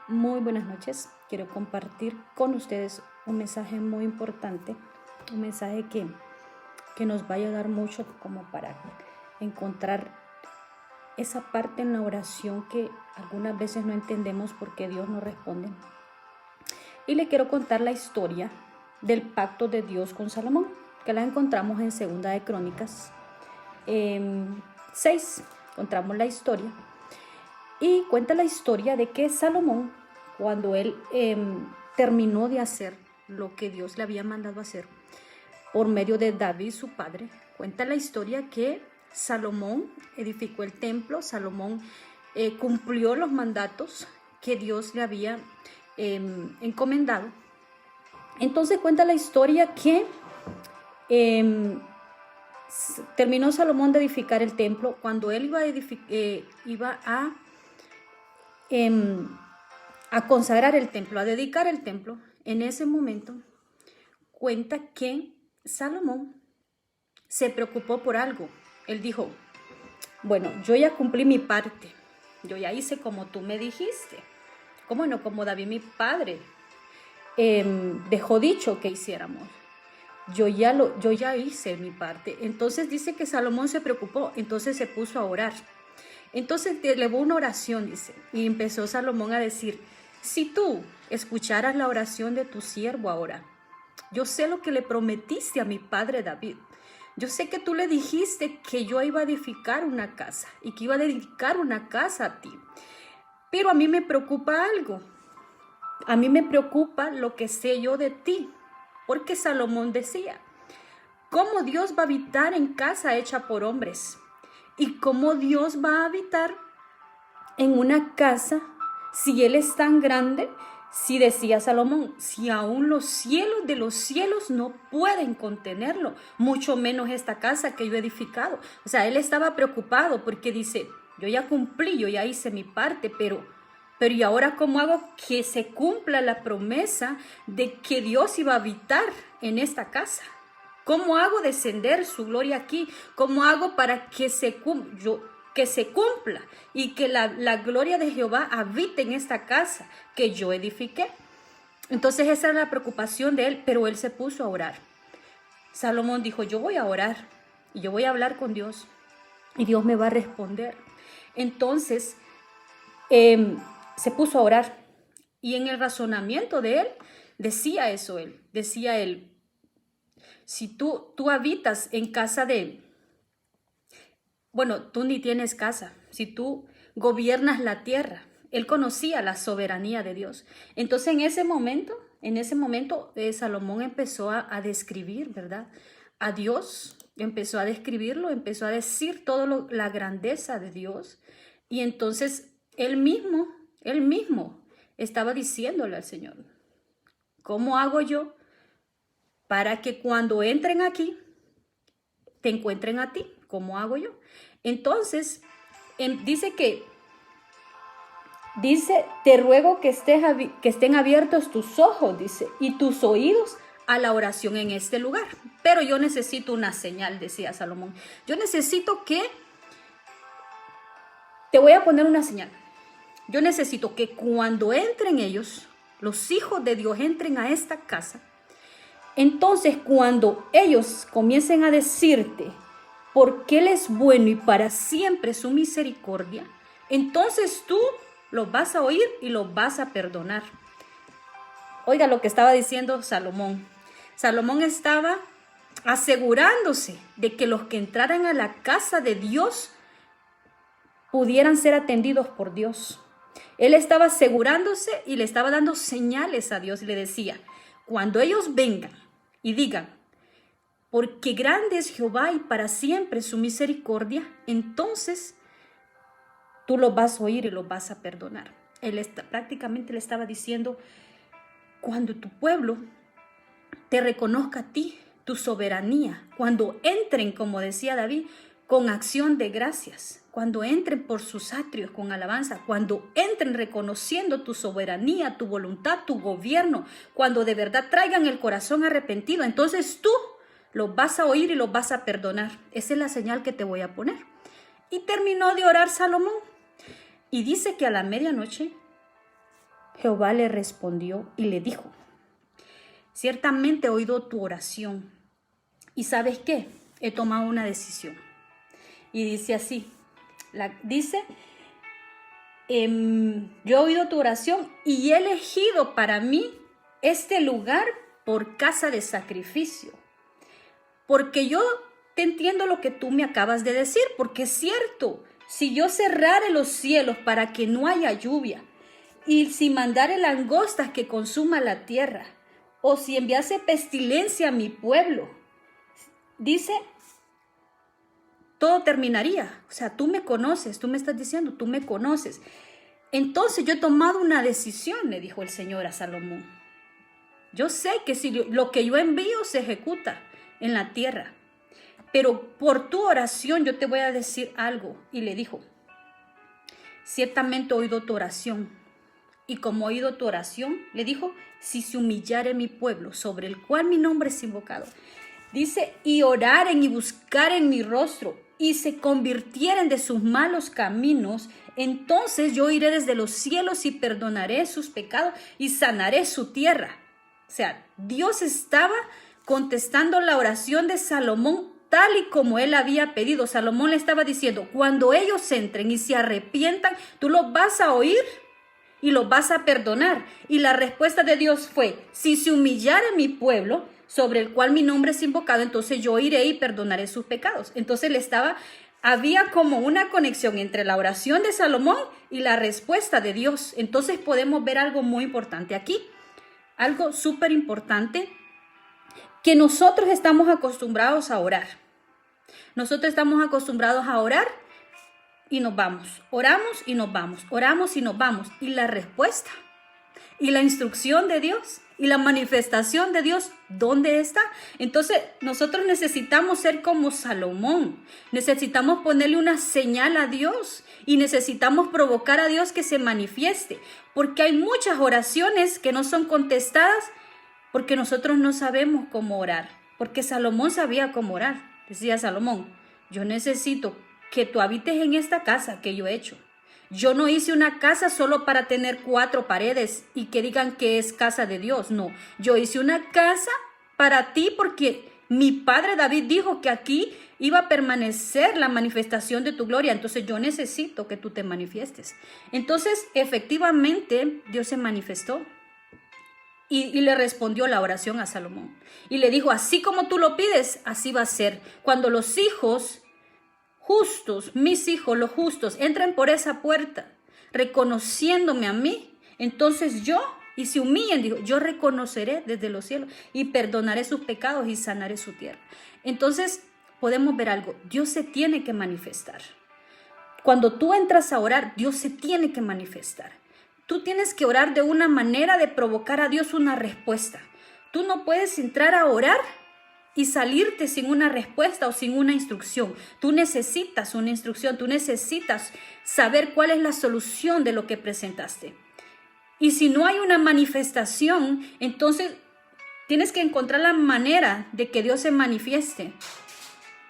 Muy buenas noches. Quiero compartir con ustedes un mensaje muy importante, un mensaje que nos va a ayudar mucho como para encontrar esa parte en la oración que algunas veces no entendemos por qué Dios no responde. Y le quiero contar la historia del pacto de Dios con Salomón, que la encontramos en Segunda de Crónicas 6. Encontramos la historia. Y cuenta la historia de que Salomón, cuando él terminó de hacer lo que Dios le había mandado hacer por medio de David, su padre, cuenta la historia que Salomón edificó el templo, Salomón cumplió los mandatos que Dios le había encomendado. Entonces cuenta la historia que terminó Salomón de edificar el templo. Cuando él iba a consagrar el templo, a dedicar el templo, en ese momento cuenta que Salomón se preocupó por algo. Él dijo, bueno, yo ya cumplí mi parte, yo ya hice como tú me dijiste, ¿cómo no? Como David mi padre dejó dicho que hiciéramos. Yo ya hice mi parte. Entonces dice que Salomón se preocupó, entonces se puso a orar. Entonces elevó una oración, dice, y empezó Salomón a decir, si tú escucharas la oración de tu siervo ahora, yo sé lo que le prometiste a mi padre David. Yo sé que tú le dijiste que yo iba a edificar una casa y que iba a dedicar una casa a ti. Pero a mí me preocupa algo. A mí me preocupa lo que sé yo de ti. Porque Salomón decía, ¿cómo Dios va a habitar en casa hecha por hombres? ¿Y cómo Dios va a habitar en una casa si Él es tan grande? Si decía Salomón, si aún los cielos de los cielos no pueden contenerlo, mucho menos esta casa que yo he edificado. O sea, él estaba preocupado porque dice, yo ya cumplí, yo ya hice mi parte, pero ¿y ahora cómo hago que se cumpla la promesa de que Dios iba a habitar en esta casa? ¿Cómo hago descender su gloria aquí? ¿Cómo hago para que se cumpla y que la gloria de Jehová habite en esta casa que yo edifiqué? Entonces esa era la preocupación de él, pero él se puso a orar. Salomón dijo, yo voy a orar y yo voy a hablar con Dios y Dios me va a responder. Entonces se puso a orar y en el razonamiento de él decía él, si tú habitas en casa tú ni tienes casa, si tú gobiernas la tierra. Él conocía la soberanía de Dios. Entonces en ese momento Salomón empezó a describir, ¿verdad? A Dios, empezó a describirlo, empezó a decir toda la grandeza de Dios. Y entonces él mismo estaba diciéndole al Señor, ¿cómo hago yo para que cuando entren aquí te encuentren a ti? ¿Cómo hago yo? Entonces, dice, te ruego que estén abiertos tus ojos, dice, y tus oídos a la oración en este lugar. Pero yo necesito una señal, decía Salomón. Yo necesito te voy a poner una señal. Yo necesito que cuando entren ellos, los hijos de Dios entren a esta casa, entonces cuando ellos comiencen a decirte, porque Él es bueno y para siempre su misericordia, entonces tú los vas a oír y los vas a perdonar. Oiga lo que estaba diciendo Salomón. Salomón estaba asegurándose de que los que entraran a la casa de Dios pudieran ser atendidos por Dios. Él estaba asegurándose y le estaba dando señales a Dios y le decía, cuando ellos vengan y digan, porque grande es Jehová y para siempre su misericordia, entonces tú los vas a oír y los vas a perdonar. Prácticamente le estaba diciendo, cuando tu pueblo te reconozca a ti, tu soberanía, cuando entren, como decía David, con acción de gracias, cuando entren por sus atrios con alabanza, cuando entren reconociendo tu soberanía, tu voluntad, tu gobierno, cuando de verdad traigan el corazón arrepentido, entonces tú los vas a oír y los vas a perdonar. Esa es la señal que te voy a poner. Y terminó de orar Salomón. Y dice que a la medianoche Jehová le respondió y le dijo: ciertamente he oído tu oración. ¿Y sabes qué? He tomado una decisión. Y dice así, yo he oído tu oración y he elegido para mí este lugar por casa de sacrificio. Porque yo te entiendo lo que tú me acabas de decir, porque es cierto, si yo cerrare los cielos para que no haya lluvia, y si mandare langostas que consuma la tierra, o si enviase pestilencia a mi pueblo, dice, todo terminaría. O sea, tú me conoces, tú me estás diciendo, tú me conoces. Entonces yo he tomado una decisión, le dijo el Señor a Salomón. Yo sé que si lo que yo envío se ejecuta en la tierra, pero por tu oración yo te voy a decir algo. Y le dijo: ciertamente he oído tu oración. Y como he oído tu oración, le dijo, si se humillare mi pueblo, sobre el cual mi nombre es invocado, dice, y oraren y buscaren mi rostro, y se convirtieren de sus malos caminos, entonces yo iré desde los cielos y perdonaré sus pecados y sanaré su tierra. O sea, Dios estaba contestando la oración de Salomón tal y como él había pedido. Salomón le estaba diciendo, cuando ellos entren y se arrepientan, tú los vas a oír y los vas a perdonar. Y la respuesta de Dios fue, si se humillare mi pueblo, sobre el cual mi nombre es invocado, entonces yo iré y perdonaré sus pecados. Entonces había como una conexión entre la oración de Salomón y la respuesta de Dios. Entonces podemos ver algo muy importante aquí, algo súper importante, que nosotros estamos acostumbrados a orar. Nosotros estamos acostumbrados a orar y nos vamos, oramos y nos vamos, oramos y nos vamos. Y la respuesta y la instrucción de Dios y la manifestación de Dios, ¿dónde está? Entonces nosotros necesitamos ser como Salomón, necesitamos ponerle una señal a Dios y necesitamos provocar a Dios que se manifieste, porque hay muchas oraciones que no son contestadas porque nosotros no sabemos cómo orar, porque Salomón sabía cómo orar. Decía Salomón, yo necesito que tú habites en esta casa que yo he hecho. Yo no hice una casa solo para tener 4 paredes y que digan que es casa de Dios. No, yo hice una casa para ti porque mi padre David dijo que aquí iba a permanecer la manifestación de tu gloria. Entonces yo necesito que tú te manifiestes. Entonces efectivamente Dios se manifestó y le respondió la oración a Salomón. Y le dijo, así como tú lo pides, así va a ser. Cuando los hijos justos, mis hijos, los justos, entren por esa puerta, reconociéndome a mí, entonces yo, y se humillen, digo, yo reconoceré desde los cielos y perdonaré sus pecados y sanaré su tierra. Entonces podemos ver algo, Dios se tiene que manifestar. Cuando tú entras a orar, Dios se tiene que manifestar. Tú tienes que orar de una manera de provocar a Dios una respuesta. Tú no puedes entrar a orar y salirte sin una respuesta o sin una instrucción. Tú necesitas una instrucción, tú necesitas saber cuál es la solución de lo que presentaste. Y si no hay una manifestación, entonces tienes que encontrar la manera de que Dios se manifieste.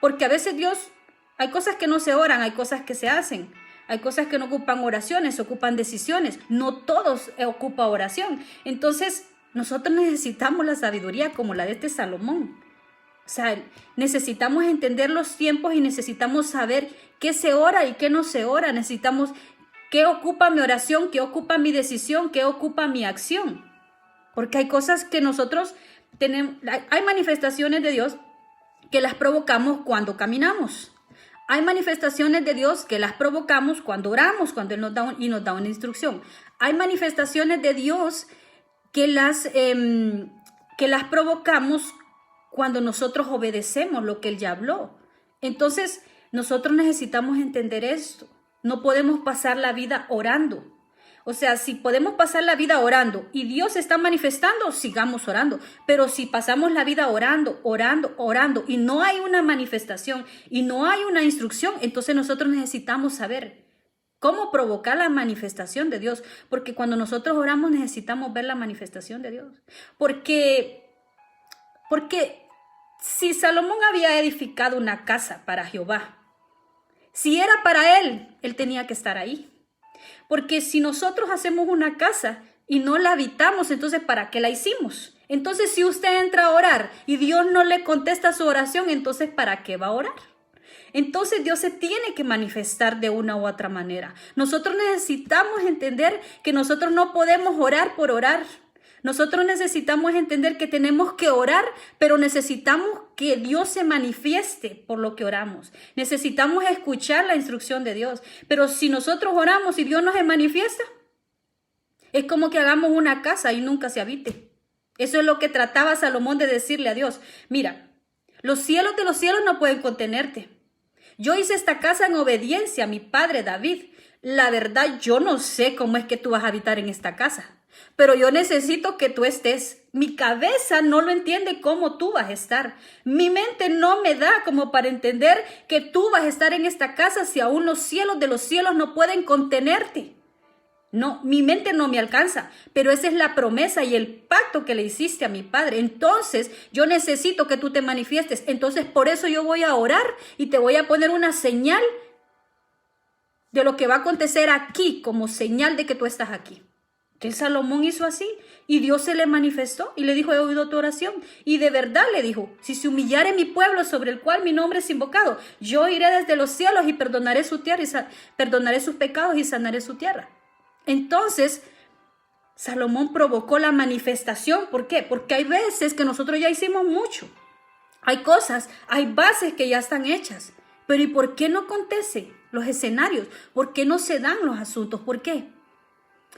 Porque a veces Dios, hay cosas que no se oran, hay cosas que se hacen. Hay cosas que no ocupan oraciones, ocupan decisiones. No todos ocupa oración. Entonces nosotros necesitamos la sabiduría como la de este Salomón. O sea, necesitamos entender los tiempos y necesitamos saber qué se ora y qué no se ora. Necesitamos qué ocupa mi oración, qué ocupa mi decisión, qué ocupa mi acción. Porque hay cosas que nosotros tenemos, hay manifestaciones de Dios que las provocamos cuando caminamos. Hay manifestaciones de Dios que las provocamos cuando oramos, cuando Él nos da una instrucción. Hay manifestaciones de Dios que las provocamos cuando nosotros obedecemos lo que Él ya habló. Entonces, nosotros necesitamos entender esto. No podemos pasar la vida orando. O sea, si podemos pasar la vida orando y Dios se está manifestando, sigamos orando. Pero si pasamos la vida orando y no hay una manifestación y no hay una instrucción, entonces nosotros necesitamos saber cómo provocar la manifestación de Dios. Porque cuando nosotros oramos necesitamos ver la manifestación de Dios. Porque si Salomón había edificado una casa para Jehová, si era para él tenía que estar ahí. Porque si nosotros hacemos una casa, y no la habitamos, entonces ¿para qué la hicimos? Entonces si usted entra a orar y Dios no le contesta su oración, entonces ¿para qué va a orar? Entonces Dios se tiene que manifestar de una u otra manera. Nosotros necesitamos entender que nosotros no podemos orar por orar. Nosotros necesitamos entender que tenemos que orar, pero necesitamos que Dios se manifieste por lo que oramos. Necesitamos escuchar la instrucción de Dios. Pero si nosotros oramos y Dios no se manifiesta, es como que hagamos una casa y nunca se habite. Eso es lo que trataba Salomón de decirle a Dios. Mira, los cielos de los cielos no pueden contenerte. Yo hice esta casa en obediencia a mi padre David. La verdad, yo no sé cómo es que tú vas a habitar en esta casa, pero yo necesito que tú estés. Mi cabeza no lo entiende cómo tú vas a estar. Mi mente no me da como para entender que tú vas a estar en esta casa si aún los cielos de los cielos no pueden contenerte. No, mi mente no me alcanza, pero esa es la promesa y el pacto que le hiciste a mi padre. Entonces, yo necesito que tú te manifiestes. Entonces, por eso yo voy a orar y te voy a poner una señal de lo que va a acontecer aquí, como señal de que tú estás aquí. Que Salomón hizo así y Dios se le manifestó y le dijo, he oído tu oración. Y de verdad le dijo, si se humillare mi pueblo sobre el cual mi nombre es invocado, yo iré desde los cielos y perdonaré su tierra y perdonaré sus pecados y sanaré su tierra. Entonces, Salomón provocó la manifestación. ¿Por qué? Porque hay veces que nosotros ya hicimos mucho. Hay cosas, hay bases que ya están hechas. Pero ¿y por qué no acontece los escenarios? ¿Por qué no se dan los asuntos? ¿Por qué?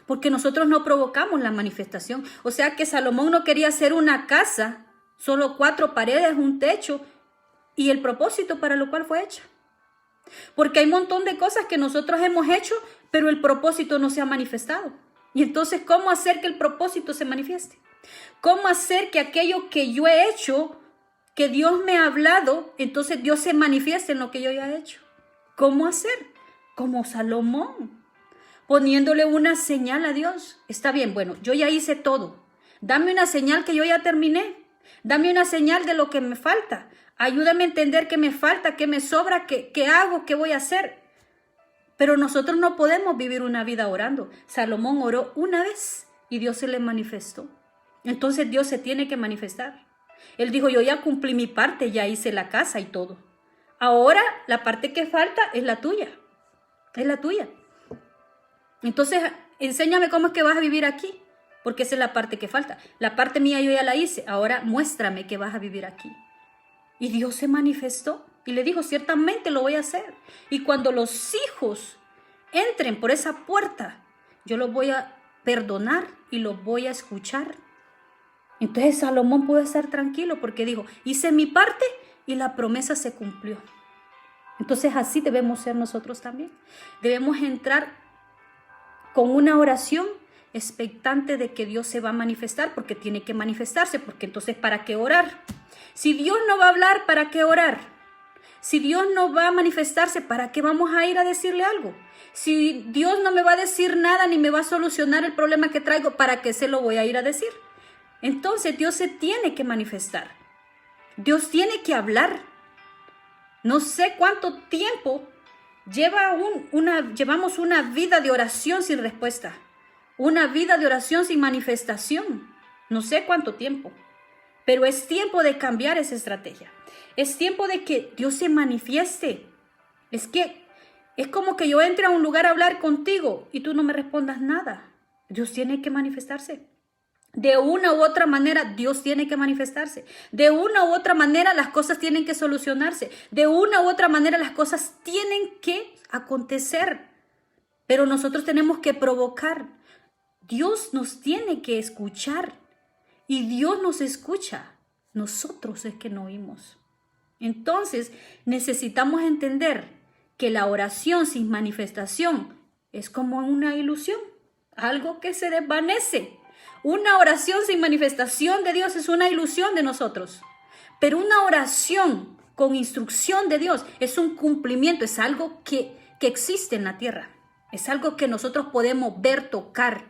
Porque nosotros no provocamos la manifestación. O sea que Salomón no quería hacer una casa, solo 4 paredes, un techo y el propósito para lo cual fue hecha. Porque hay un montón de cosas que nosotros hemos hecho, pero el propósito no se ha manifestado. Y entonces, ¿cómo hacer que el propósito se manifieste? ¿Cómo hacer que aquello que yo he hecho, que Dios me ha hablado, entonces Dios se manifieste en lo que yo ya he hecho? ¿Cómo hacer? Como Salomón, poniéndole una señal a Dios. Está bien, bueno, yo ya hice todo. Dame una señal que yo ya terminé. Dame una señal de lo que me falta. Ayúdame a entender qué me falta, qué me sobra, qué hago, qué voy a hacer. Pero nosotros no podemos vivir una vida orando. Salomón oró una vez y Dios se le manifestó. Entonces Dios se tiene que manifestar. Él dijo, yo ya cumplí mi parte, ya hice la casa y todo. Ahora la parte que falta es la tuya. Es la tuya. Entonces, enséñame cómo es que vas a vivir aquí, porque esa es la parte que falta. La parte mía yo ya la hice. Ahora muéstrame que vas a vivir aquí. Y Dios se manifestó y le dijo, ciertamente lo voy a hacer. Y cuando los hijos entren por esa puerta, yo los voy a perdonar y los voy a escuchar. Entonces Salomón pudo estar tranquilo porque dijo, hice mi parte y la promesa se cumplió. Entonces así debemos ser nosotros también. Debemos entrar con una oración expectante de que Dios se va a manifestar, porque tiene que manifestarse, porque entonces ¿para qué orar? Si Dios no va a hablar, ¿para qué orar? Si Dios no va a manifestarse, ¿para qué vamos a ir a decirle algo? Si Dios no me va a decir nada ni me va a solucionar el problema que traigo, ¿para qué se lo voy a ir a decir? Entonces Dios se tiene que manifestar. Dios tiene que hablar. No sé cuánto tiempo llevamos una vida de oración sin respuesta. Una vida de oración sin manifestación. No sé cuánto tiempo. Pero es tiempo de cambiar esa estrategia. Es tiempo de que Dios se manifieste. Es como que yo entre a un lugar a hablar contigo y tú no me respondas nada. Dios tiene que manifestarse. De una u otra manera, Dios tiene que manifestarse. De una u otra manera, las cosas tienen que solucionarse. De una u otra manera, las cosas tienen que acontecer. Pero nosotros tenemos que provocar. Dios nos tiene que escuchar. Y Dios nos escucha. Nosotros es que no oímos. Entonces, necesitamos entender que la oración sin manifestación es como una ilusión. Algo que se desvanece. Una oración sin manifestación de Dios es una ilusión de nosotros. Pero una oración con instrucción de Dios es un cumplimiento, es algo que existe en la tierra. Es algo que nosotros podemos ver, tocar.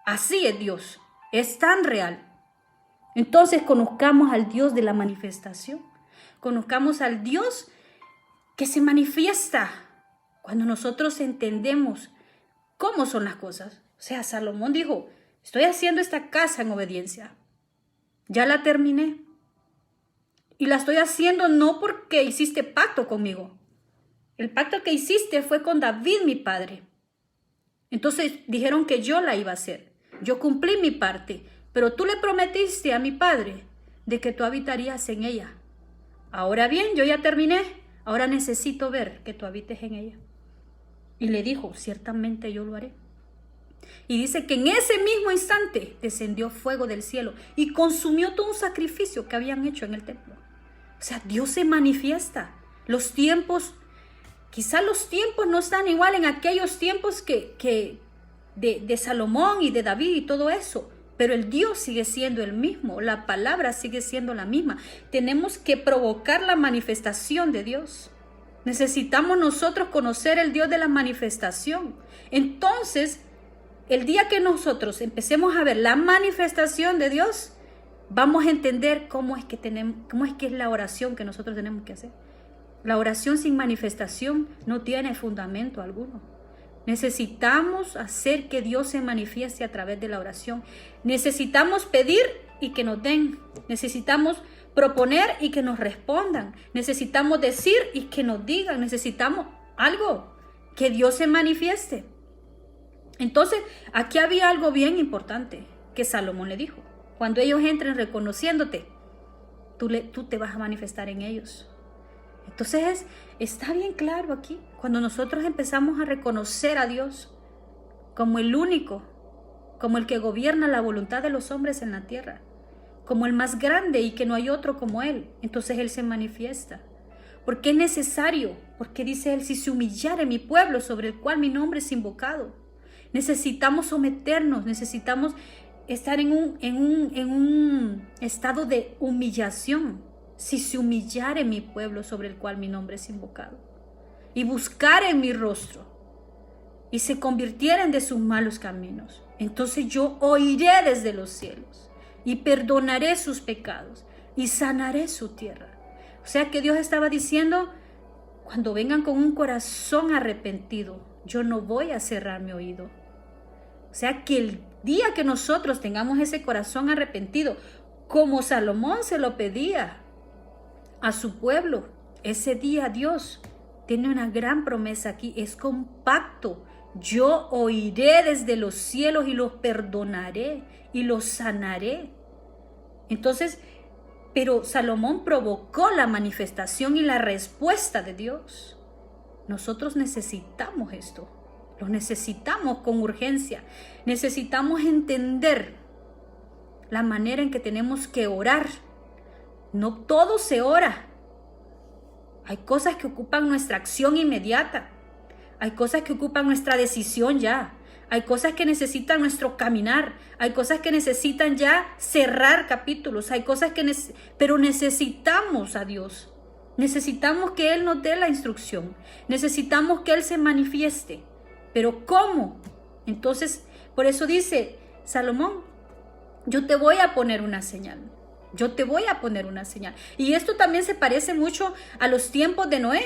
Así es Dios, es tan real. Entonces conozcamos al Dios de la manifestación. Conozcamos al Dios que se manifiesta cuando nosotros entendemos cómo son las cosas. O sea, Salomón dijo, estoy haciendo esta casa en obediencia. Ya la terminé. Y la estoy haciendo no porque hiciste pacto conmigo. El pacto que hiciste fue con David, mi padre. Entonces dijeron que yo la iba a hacer. Yo cumplí mi parte, pero tú le prometiste a mi padre de que tú habitarías en ella. Ahora bien, yo ya terminé. Ahora necesito ver que tú habites en ella. Y le dijo, ciertamente yo lo haré. Y dice que en ese mismo instante descendió fuego del cielo y consumió todo un sacrificio que habían hecho en el templo. O sea, Dios se manifiesta. Los tiempos, quizás los tiempos no están igual en aquellos tiempos que de Salomón y de David y todo eso. Pero el Dios sigue siendo el mismo. La palabra sigue siendo la misma. Tenemos que provocar la manifestación de Dios. Necesitamos nosotros conocer el Dios de la manifestación. Entonces, el día que nosotros empecemos a ver la manifestación de Dios, vamos a entender cómo es que es la oración que nosotros tenemos que hacer. La oración sin manifestación no tiene fundamento alguno. Necesitamos hacer que Dios se manifieste a través de la oración. Necesitamos pedir y que nos den. Necesitamos proponer y que nos respondan. Necesitamos decir y que nos digan. Necesitamos algo, que Dios se manifieste. Entonces, aquí había algo bien importante que Salomón le dijo. Cuando ellos entren reconociéndote, tú te vas a manifestar en ellos. Entonces, está bien claro aquí. Cuando nosotros empezamos a reconocer a Dios como el único, como el que gobierna la voluntad de los hombres en la tierra, como el más grande y que no hay otro como Él, entonces Él se manifiesta. Porque es necesario, porque dice Él, si se humillare mi pueblo sobre el cual mi nombre es invocado. Necesitamos someternos, necesitamos estar en un estado de humillación. Si se humillare mi pueblo sobre el cual mi nombre es invocado, y buscar en mi rostro, y se convirtieren de sus malos caminos, entonces yo oiré desde los cielos, y perdonaré sus pecados, y sanaré su tierra. O sea que Dios estaba diciendo, cuando vengan con un corazón arrepentido, yo no voy a cerrar mi oído. O sea que el día que nosotros tengamos ese corazón arrepentido, como Salomón se lo pedía a su pueblo, ese día Dios tiene una gran promesa aquí, es compacto. Yo oiré desde los cielos y los perdonaré y los sanaré. Entonces, pero Salomón provocó la manifestación y la respuesta de Dios. Nosotros necesitamos esto, lo necesitamos con urgencia. Necesitamos entender la manera en que tenemos que orar. No todo se ora. Hay cosas que ocupan nuestra acción inmediata. Hay cosas que ocupan nuestra decisión ya. Hay cosas que necesitan nuestro caminar. Hay cosas que necesitan ya cerrar capítulos. Hay cosas pero necesitamos a Dios. Necesitamos que Él nos dé la instrucción. Necesitamos que Él se manifieste. Pero ¿cómo? Entonces, por eso dice Salomón, yo te voy a poner una señal. Yo te voy a poner una señal. Y esto también se parece mucho a los tiempos de Noé,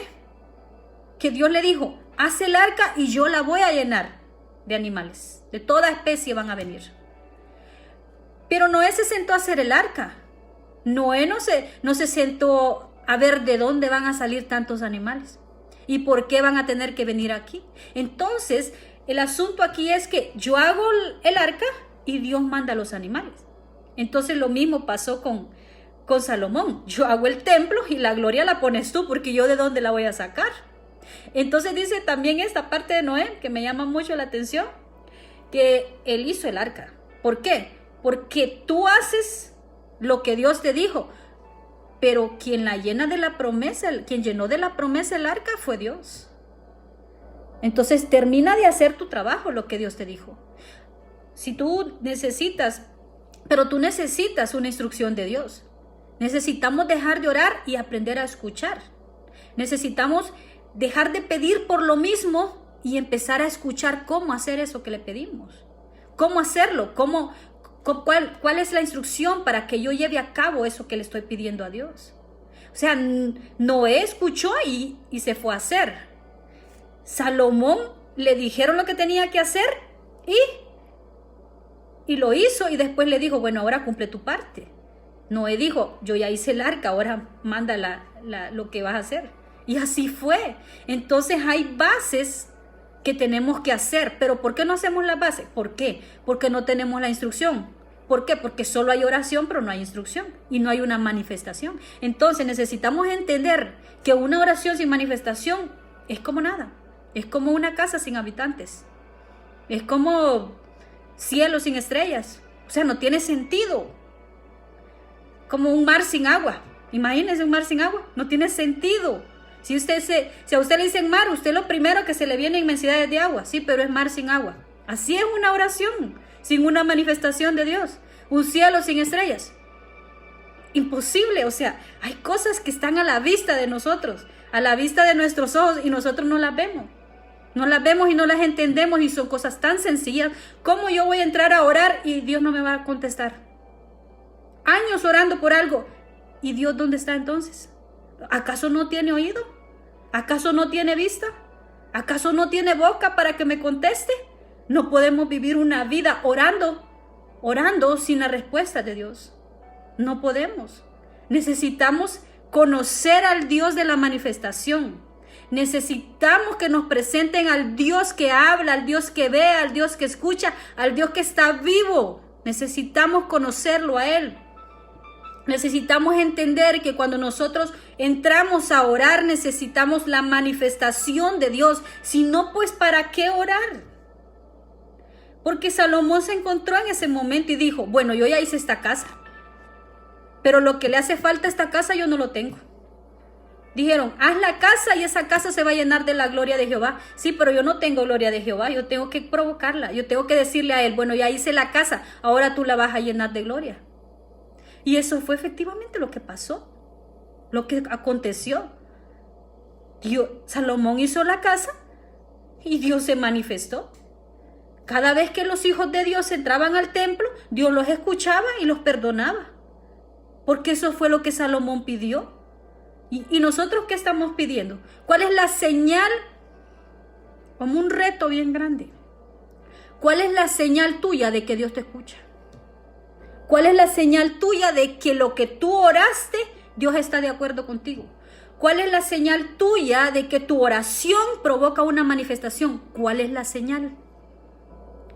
que Dios le dijo, haz el arca y yo la voy a llenar de animales. De toda especie van a venir. Pero Noé se sentó a hacer el arca. Noé no se sentó a ver de dónde van a salir tantos animales y por qué van a tener que venir aquí. Entonces, el asunto aquí es que yo hago el arca y Dios manda a los animales. Entonces lo mismo pasó con Salomón. Yo hago el templo y la gloria la pones tú, porque yo de dónde la voy a sacar. Entonces dice también esta parte de Noé, que me llama mucho la atención, que él hizo el arca. ¿Por qué? Porque tú haces lo que Dios te dijo, pero quien llenó de la promesa el arca fue Dios. Entonces termina de hacer tu trabajo, lo que Dios te dijo. Si tú necesitas una instrucción de Dios. Necesitamos dejar de orar y aprender a escuchar. Necesitamos dejar de pedir por lo mismo y empezar a escuchar cómo hacer eso que le pedimos. Cómo hacerlo, cuál es la instrucción para que yo lleve a cabo eso que le estoy pidiendo a Dios. O sea, Noé escuchó y se fue a hacer. Salomón le dijeron lo que tenía que hacer y y lo hizo y después le dijo, bueno, ahora cumple tu parte. Noé dijo, yo ya hice el arca, ahora manda lo que vas a hacer. Y así fue. Entonces hay bases que tenemos que hacer. Pero ¿por qué no hacemos las bases? ¿Por qué? Porque no tenemos la instrucción. ¿Por qué? Porque solo hay oración, pero no hay instrucción y no hay una manifestación. Entonces necesitamos entender que una oración sin manifestación es como nada. Es como una casa sin habitantes. Es como cielo sin estrellas. O sea, no tiene sentido. Como un mar sin agua. Imagínense un mar sin agua. No tiene sentido. Si a usted le dicen mar, usted lo primero que se le viene inmensidades de agua. Sí, pero es mar sin agua. Así es una oración sin una manifestación de Dios. Un cielo sin estrellas. Imposible. O sea, hay cosas que están a la vista de nosotros, a la vista de nuestros ojos, y nosotros no las vemos. No las vemos y no las entendemos, y son cosas tan sencillas. ¿Cómo yo voy a entrar a orar y Dios no me va a contestar? Años orando por algo. ¿Y Dios dónde está entonces? ¿Acaso no tiene oído? ¿Acaso no tiene vista? ¿Acaso no tiene boca para que me conteste? No podemos vivir una vida orando sin la respuesta de Dios. No podemos. Necesitamos conocer al Dios de la manifestación. Necesitamos que nos presenten al Dios que habla, al Dios que ve, al Dios que escucha, al Dios que está vivo. Necesitamos conocerlo a Él. Necesitamos entender que cuando nosotros entramos a orar, necesitamos la manifestación de Dios. Si no, pues ¿para qué orar? Porque Salomón se encontró en ese momento y dijo, bueno, yo ya hice esta casa, pero lo que le hace falta a esta casa yo no lo tengo. Dijeron, haz la casa y esa casa se va a llenar de la gloria de Jehová. Sí, pero yo no tengo gloria de Jehová, yo tengo que provocarla. Yo tengo que decirle a él, bueno, ya hice la casa, ahora tú la vas a llenar de gloria. Y eso fue efectivamente lo que pasó, lo que aconteció. Salomón hizo la casa y Dios se manifestó. Cada vez que los hijos de Dios entraban al templo, Dios los escuchaba y los perdonaba. Porque eso fue lo que Salomón pidió. ¿Y nosotros qué estamos pidiendo? ¿Cuál es la señal? Como un reto bien grande. ¿Cuál es la señal tuya de que Dios te escucha? ¿Cuál es la señal tuya de que lo que tú oraste, Dios está de acuerdo contigo? ¿Cuál es la señal tuya de que tu oración provoca una manifestación? ¿Cuál es la señal?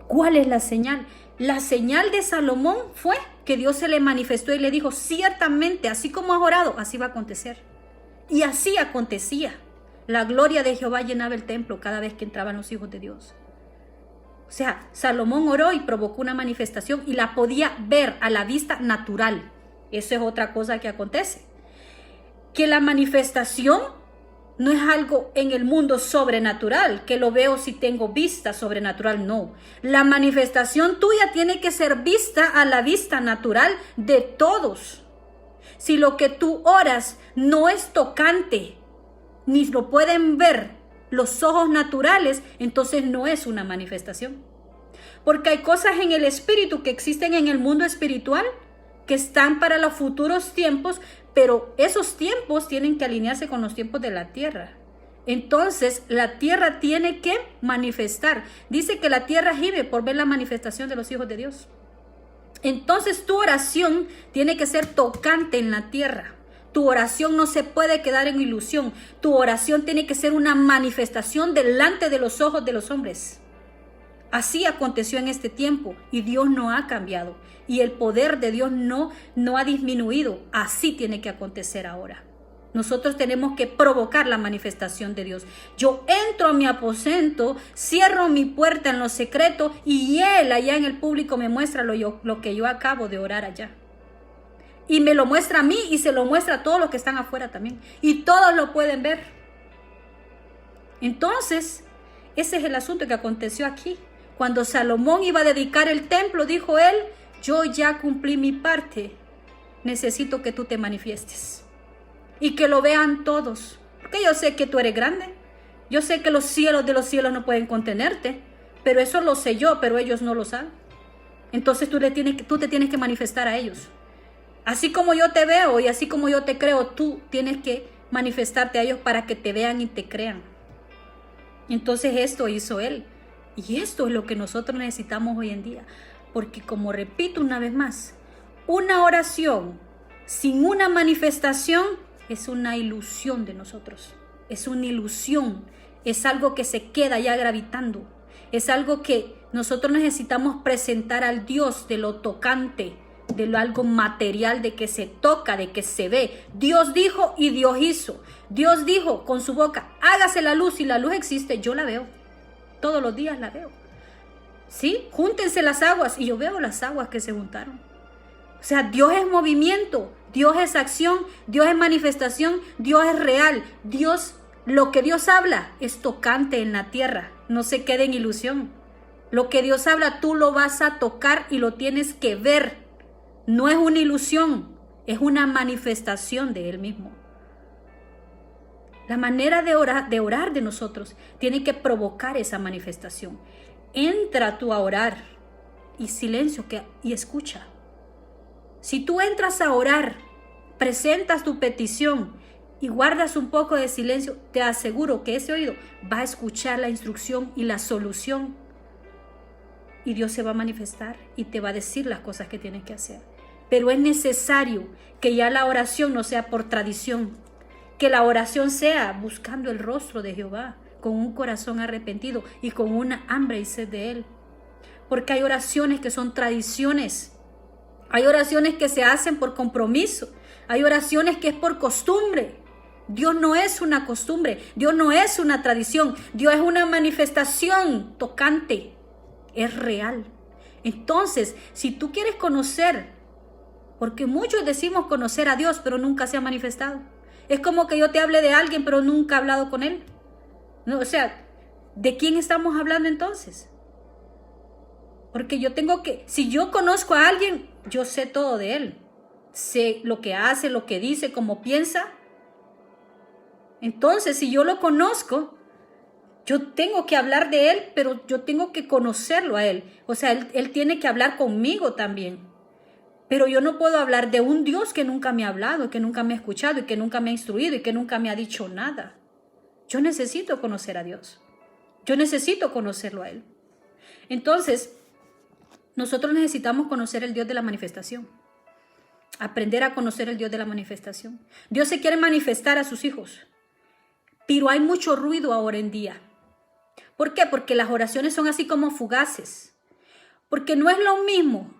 ¿Cuál es la señal? La señal de Salomón fue que Dios se le manifestó y le dijo, ciertamente, así como has orado, así va a acontecer. Y así acontecía. La gloria de Jehová llenaba el templo cada vez que entraban los hijos de Dios. O sea, Salomón oró y provocó una manifestación y la podía ver a la vista natural. Eso es otra cosa que acontece. Que la manifestación no es algo en el mundo sobrenatural, que lo veo si tengo vista sobrenatural, no. La manifestación tuya tiene que ser vista a la vista natural de todos. Si lo que tú oras no es tocante, ni lo pueden ver los ojos naturales, entonces no es una manifestación. Porque hay cosas en el espíritu que existen en el mundo espiritual que están para los futuros tiempos, pero esos tiempos tienen que alinearse con los tiempos de la tierra. Entonces la tierra tiene que manifestar. Dice que la tierra gime por ver la manifestación de los hijos de Dios. Entonces tu oración tiene que ser tocante en la tierra. Tu oración no se puede quedar en ilusión. Tu oración tiene que ser una manifestación delante de los ojos de los hombres. Así aconteció en este tiempo y Dios no ha cambiado. Y el poder de Dios no ha disminuido. Así tiene que acontecer ahora. Nosotros tenemos que provocar la manifestación de Dios. Yo entro a mi aposento, cierro mi puerta en lo secreto y Él allá en el público me muestra lo que yo acabo de orar allá. Y me lo muestra a mí y se lo muestra a todos los que están afuera también. Y todos lo pueden ver. Entonces, ese es el asunto que aconteció aquí. Cuando Salomón iba a dedicar el templo, dijo él, yo ya cumplí mi parte. Necesito que tú te manifiestes. Y que lo vean todos. Porque yo sé que tú eres grande. Yo sé que los cielos de los cielos no pueden contenerte. Pero eso lo sé yo, pero ellos no lo saben. Entonces tú te tienes que manifestar a ellos. Así como yo te veo y así como yo te creo, tú tienes que manifestarte a ellos para que te vean y te crean. Entonces esto hizo él. Y esto es lo que nosotros necesitamos hoy en día. Porque como repito una vez más, una oración sin una manifestación es una ilusión de nosotros. Es una ilusión, es algo que se queda ya gravitando. Es algo que nosotros necesitamos presentar al Dios de lo tocante, de lo algo material, de que se toca, de que se ve. Dios dijo y Dios hizo. Dios dijo con su boca, hágase la luz, y la luz existe, yo la veo. Todos los días la veo. ¿Sí? Júntense las aguas, y yo veo las aguas que se juntaron. O sea, Dios es movimiento, Dios es acción, Dios es manifestación, Dios es real. Dios, lo que Dios habla es tocante en la tierra. No se quede en ilusión. Lo que Dios habla, tú lo vas a tocar y lo tienes que ver. No es una ilusión, es una manifestación de Él mismo. La manera de orar de nosotros tiene que provocar esa manifestación. Entra tú a orar y silencio y escucha. Si tú entras a orar, presentas tu petición y guardas un poco de silencio, te aseguro que ese oído va a escuchar la instrucción y la solución. Y Dios se va a manifestar y te va a decir las cosas que tienes que hacer. Pero es necesario que ya la oración no sea por tradición, que la oración sea buscando el rostro de Jehová, con un corazón arrepentido y con una hambre y sed de Él. Porque hay oraciones que son tradiciones, hay oraciones que se hacen por compromiso, hay oraciones que es por costumbre. Dios no es una costumbre, Dios no es una tradición, Dios es una manifestación tocante, es real. Entonces, si tú quieres conocer, porque muchos decimos conocer a Dios, pero nunca se ha manifestado. Es como que yo te hable de alguien, pero nunca he hablado con él. No, o sea, ¿de quién estamos hablando entonces? Porque yo tengo que, si yo conozco a alguien, yo sé todo de él. Sé lo que hace, lo que dice, cómo piensa. Entonces, si yo lo conozco, yo tengo que hablar de él, pero yo tengo que conocerlo a él. O sea, él tiene que hablar conmigo también. Pero yo no puedo hablar de un Dios que nunca me ha hablado, que nunca me ha escuchado y que nunca me ha instruido y que nunca me ha dicho nada. Yo necesito conocer a Dios. Yo necesito conocerlo a Él. Entonces, nosotros necesitamos conocer el Dios de la manifestación. Aprender a conocer el Dios de la manifestación. Dios se quiere manifestar a sus hijos. Pero hay mucho ruido ahora en día. ¿Por qué? Porque las oraciones son así como fugaces. Porque no es lo mismo.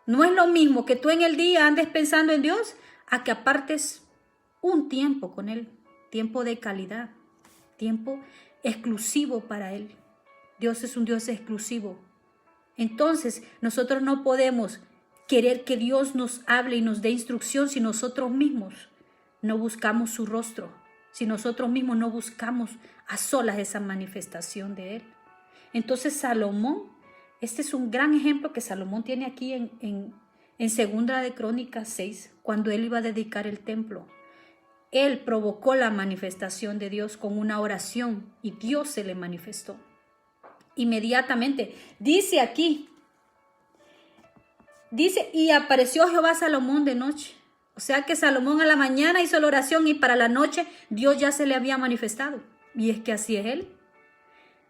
No es lo mismo que tú en el día andes pensando en Dios a que apartes un tiempo con Él, tiempo de calidad, tiempo exclusivo para Él. Dios es un Dios exclusivo. Entonces, nosotros no podemos querer que Dios nos hable y nos dé instrucción si nosotros mismos no buscamos su rostro, si nosotros mismos no buscamos a solas esa manifestación de Él. Entonces, Salomón, este es un gran ejemplo que Salomón tiene aquí en Segunda de Crónicas 6, cuando él iba a dedicar el templo. Él provocó la manifestación de Dios con una oración y Dios se le manifestó. Inmediatamente, dice aquí, dice, y apareció Jehová a Salomón de noche. O sea que Salomón a la mañana hizo la oración y para la noche Dios ya se le había manifestado. Y es que así es Él.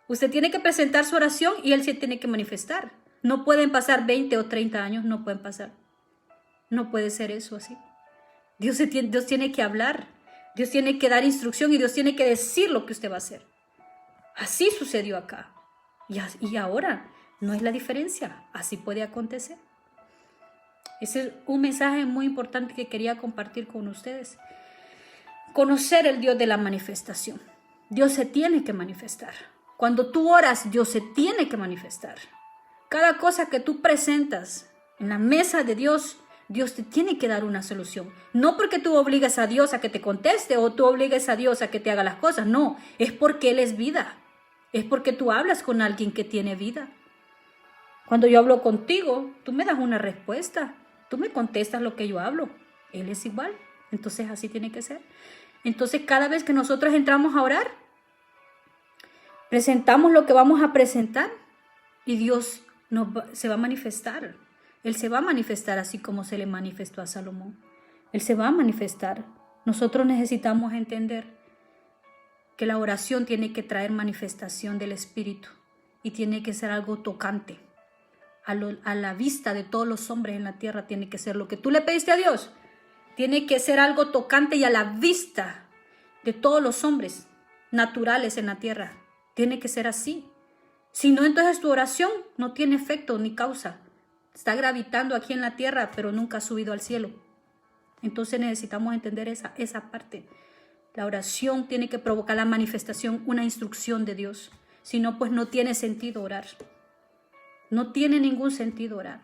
Usted tiene que presentar su oración y Él se tiene que manifestar. No pueden pasar 20 o 30 años, no pueden pasar. No puede ser eso así. Dios tiene que hablar, Dios tiene que dar instrucción y Dios tiene que decir lo que usted va a hacer. Así sucedió acá. Y ahora no es la diferencia, así puede acontecer. Ese es un mensaje muy importante que quería compartir con ustedes. Conocer el Dios de la manifestación. Dios se tiene que manifestar. Cuando tú oras, Dios se tiene que manifestar. Cada cosa que tú presentas en la mesa de Dios, Dios te tiene que dar una solución. No porque tú obligues a Dios a que te conteste o tú obligues a Dios a que te haga las cosas. No, es porque Él es vida. Es porque tú hablas con alguien que tiene vida. Cuando yo hablo contigo, tú me das una respuesta. Tú me contestas lo que yo hablo. Él es igual. Entonces así tiene que ser. Entonces cada vez que nosotros entramos a orar, presentamos lo que vamos a presentar y Dios se va a manifestar. Él se va a manifestar así como se le manifestó a Salomón. Él se va a manifestar. Nosotros necesitamos entender que la oración tiene que traer manifestación del Espíritu y tiene que ser algo tocante, a la vista de todos los hombres en la tierra tiene que ser lo que tú le pediste a Dios. Tiene que ser algo tocante y a la vista de todos los hombres naturales en la tierra. Tiene que ser así. Si no, entonces tu oración no tiene efecto ni causa. Está gravitando aquí en la tierra, pero nunca ha subido al cielo. Entonces necesitamos entender esa parte. La oración tiene que provocar la manifestación, una instrucción de Dios. Si no, pues no tiene sentido orar. No tiene ningún sentido orar.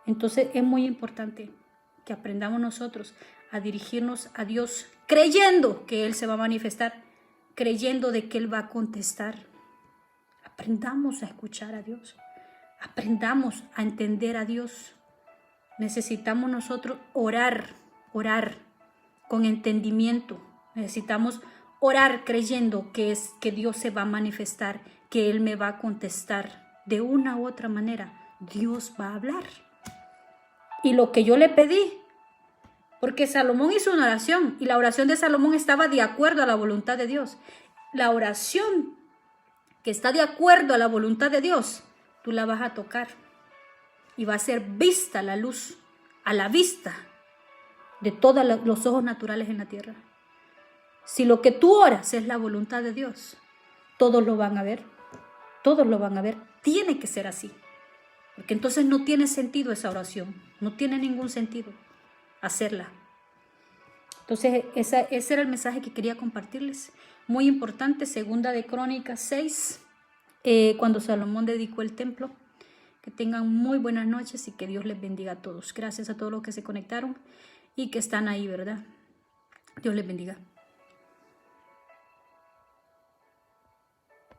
Entonces es muy importante que aprendamos nosotros a dirigirnos a Dios creyendo que Él se va a manifestar, creyendo de que Él va a contestar. Aprendamos a escuchar a Dios. Aprendamos a entender a Dios. Necesitamos nosotros orar con entendimiento. Necesitamos orar creyendo que Dios se va a manifestar, que Él me va a contestar. De una u otra manera, Dios va a hablar. Y lo que yo le pedí, porque Salomón hizo una oración y la oración de Salomón estaba de acuerdo a la voluntad de Dios. La oración que está de acuerdo a la voluntad de Dios, tú la vas a tocar y va a ser vista la luz a la vista de todos los ojos naturales en la tierra. Si lo que tú oras es la voluntad de Dios, todos lo van a ver. Todos lo van a ver. Tiene que ser así. Porque entonces no tiene sentido esa oración. No tiene ningún sentido hacerla. Entonces ese era el mensaje que quería compartirles. Muy importante, 2 de Crónicas 6, cuando Salomón dedicó el templo. Que tengan muy buenas noches y que Dios les bendiga a todos. Gracias a todos los que se conectaron y que están ahí, ¿verdad? Dios les bendiga.